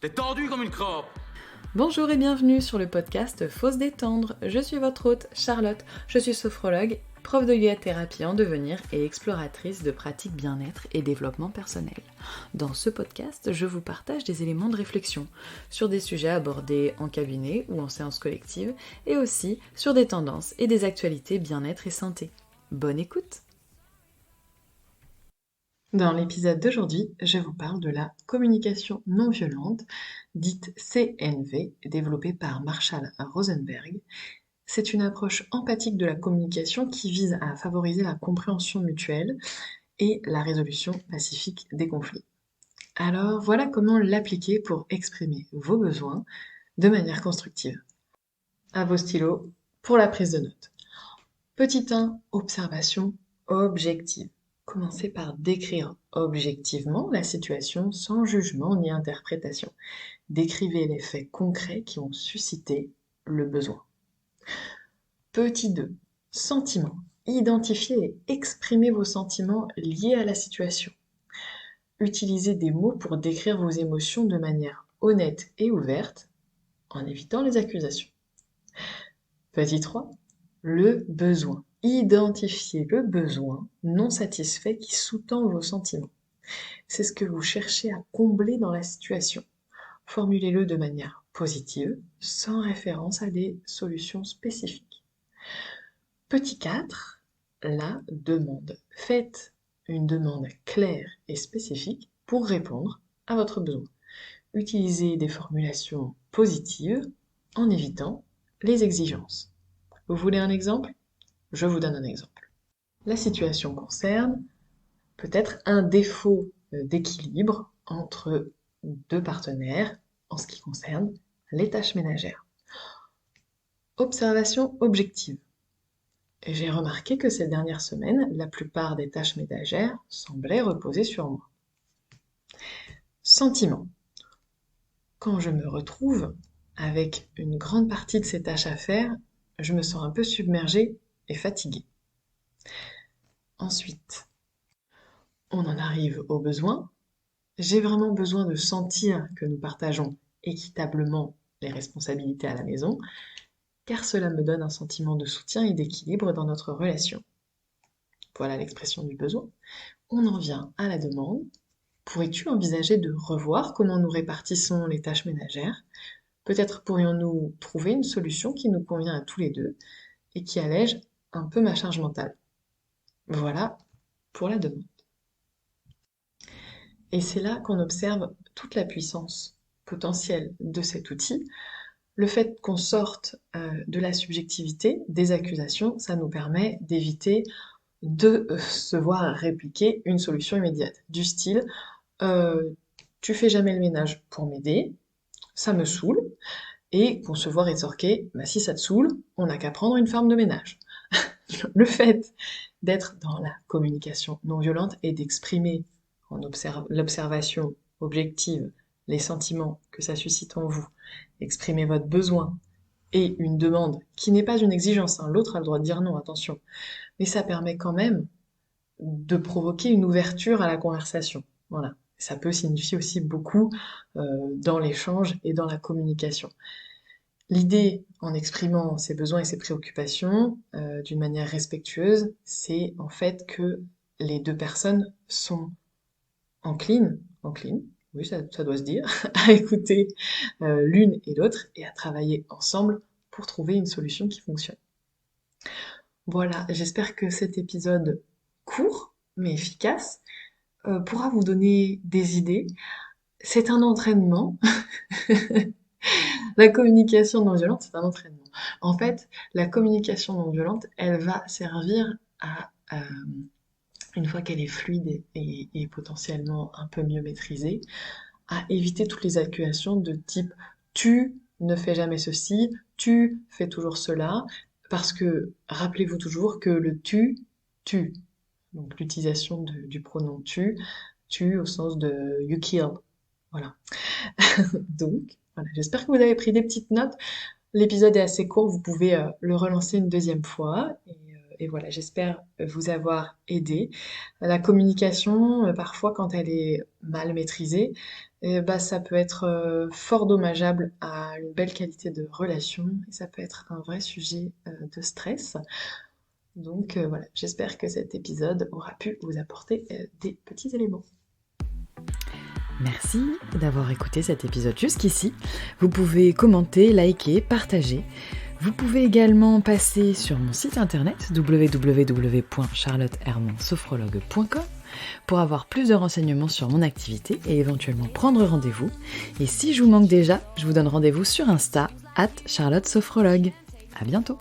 T'es tendu comme une crabe. Bonjour et bienvenue sur le podcast Faut se détendre. Je suis votre hôte Charlotte, je suis sophrologue, prof de yoga thérapie en devenir et exploratrice de pratiques bien-être et développement personnel. Dans ce podcast, je vous partage des éléments de réflexion sur des sujets abordés en cabinet ou en séance collective et aussi sur des tendances et des actualités bien-être et santé. Bonne écoute! Dans l'épisode d'aujourd'hui, je vous parle de la communication non violente, dite CNV, développée par Marshall Rosenberg. C'est une approche empathique de la communication qui vise à favoriser la compréhension mutuelle et la résolution pacifique des conflits. Alors voilà comment l'appliquer pour exprimer vos besoins de manière constructive. À vos stylos pour la prise de notes. Petit 1, observation objective. Commencez par décrire objectivement la situation sans jugement ni interprétation. Décrivez les faits concrets qui ont suscité le besoin. Petit 2, sentiments. Identifiez et exprimez vos sentiments liés à la situation. Utilisez des mots pour décrire vos émotions de manière honnête et ouverte, en évitant les accusations. Petit 3, le besoin. Identifiez le besoin non satisfait qui sous-tend vos sentiments. C'est ce que vous cherchez à combler dans la situation. Formulez-le de manière positive, sans référence à des solutions spécifiques. Petit 4, la demande. Faites une demande claire et spécifique pour répondre à votre besoin. Utilisez des formulations positives en évitant les exigences. Vous voulez un exemple ? Je vous donne un exemple. La situation concerne peut-être un défaut d'équilibre entre deux partenaires en ce qui concerne les tâches ménagères. Observation objective. J'ai remarqué que ces dernières semaines, la plupart des tâches ménagères semblaient reposer sur moi. Sentiment. Quand je me retrouve avec une grande partie de ces tâches à faire, je me sens un peu submergée et fatiguée. Ensuite, on en arrive aux besoins. J'ai vraiment besoin de sentir que nous partageons équitablement les responsabilités à la maison, car cela me donne un sentiment de soutien et d'équilibre dans notre relation. Voilà l'expression du besoin. On en vient à la demande. Pourrais-tu envisager de revoir comment nous répartissons les tâches ménagères ? Peut-être pourrions-nous trouver une solution qui nous convient à tous les deux et qui allège un peu ma charge mentale. Voilà pour la demande. Et c'est là qu'on observe toute la puissance potentielle de cet outil. Le fait qu'on sorte de la subjectivité, des accusations, ça nous permet d'éviter de se voir répliquer une solution immédiate. Du style, tu fais jamais le ménage pour m'aider, ça me saoule, et qu'on se voit rétorquer, bah, si ça te saoule, on n'a qu'à prendre une femme de ménage. Le fait d'être dans la communication non violente et d'exprimer l'observation objective, les sentiments que ça suscite en vous, exprimer votre besoin et une demande qui n'est pas une exigence, hein, l'autre a le droit de dire non, attention, mais ça permet quand même de provoquer une ouverture à la conversation. Voilà. Ça peut signifier aussi beaucoup dans l'échange et dans la communication. L'idée, en exprimant ses besoins et ses préoccupations d'une manière respectueuse, c'est en fait que les deux personnes sont enclines, oui ça doit se dire, à écouter l'une et l'autre et à travailler ensemble pour trouver une solution qui fonctionne. Voilà, j'espère que cet épisode court mais efficace pourra vous donner des idées. C'est un entraînement. La communication non violente, c'est un entraînement. En fait, la communication non violente, elle va servir à, une fois qu'elle est fluide et potentiellement un peu mieux maîtrisée, à éviter toutes les accusations de type tu ne fais jamais ceci, tu fais toujours cela, parce que rappelez-vous toujours que le tu tue. Donc l'utilisation du pronom tu au sens de you kill. Voilà. Donc, voilà, j'espère que vous avez pris des petites notes. L'épisode est assez court, vous pouvez le relancer une deuxième fois et voilà, j'espère vous avoir aidé. La communication, parfois quand elle est mal maîtrisée, ça peut être, fort dommageable à une belle qualité de relation et ça peut être un vrai sujet, de stress. Donc voilà, j'espère que cet épisode aura pu vous apporter, des petits éléments. Merci d'avoir écouté cet épisode jusqu'ici. Vous pouvez commenter, liker, partager. Vous pouvez également passer sur mon site internet www.charlottehermansophrologue.com pour avoir plus de renseignements sur mon activité et éventuellement prendre rendez-vous. Et si je vous manque déjà, je vous donne rendez-vous sur Insta @charlottesophrologue. À bientôt.